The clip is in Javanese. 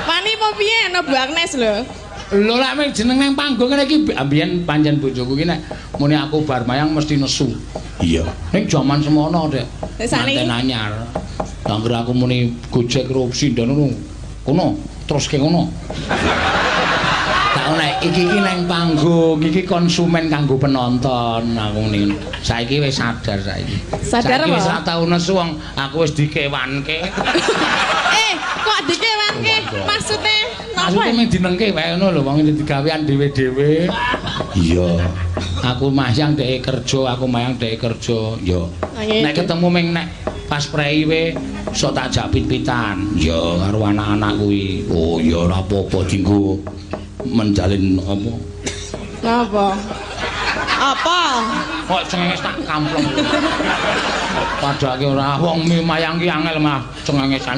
Wani apa piye ana Bu Agnes lho. Lho lek ming jeneng nang panggung kene iki ambiyen pancen bojoku iki nek muni aku bar mayang mesti nesu. Iya. Ning jaman semono Dek. Manten anyar. Anggere aku muni gojek korupsi ndono kono terus ke kono. Tak nek iki nang panggung iki konsumen kanggo penonton aku muni. Saiki wis sadar saiki. Sadar apa? Saiki wis ora tau nesu wong aku wis dikewanke. Kok dikewanke? Maksudnya napa? Maksudnya mung dinengke wae ngono lho wong digawean dhewe-dhewe. Iya. Aku mayang dhek kerja, aku mayang dhek kerja. Yo. Nek ketemu ming nek pas prei we sok tak jak pit-pitan. Yo karo anak-anak kuwi. Oh ya ora apa-apa dienggo menjalin apa? Napa? Apa? Kok cengenges tak kamplong. Padahal ora wong mayang ki angel mah cengengesan.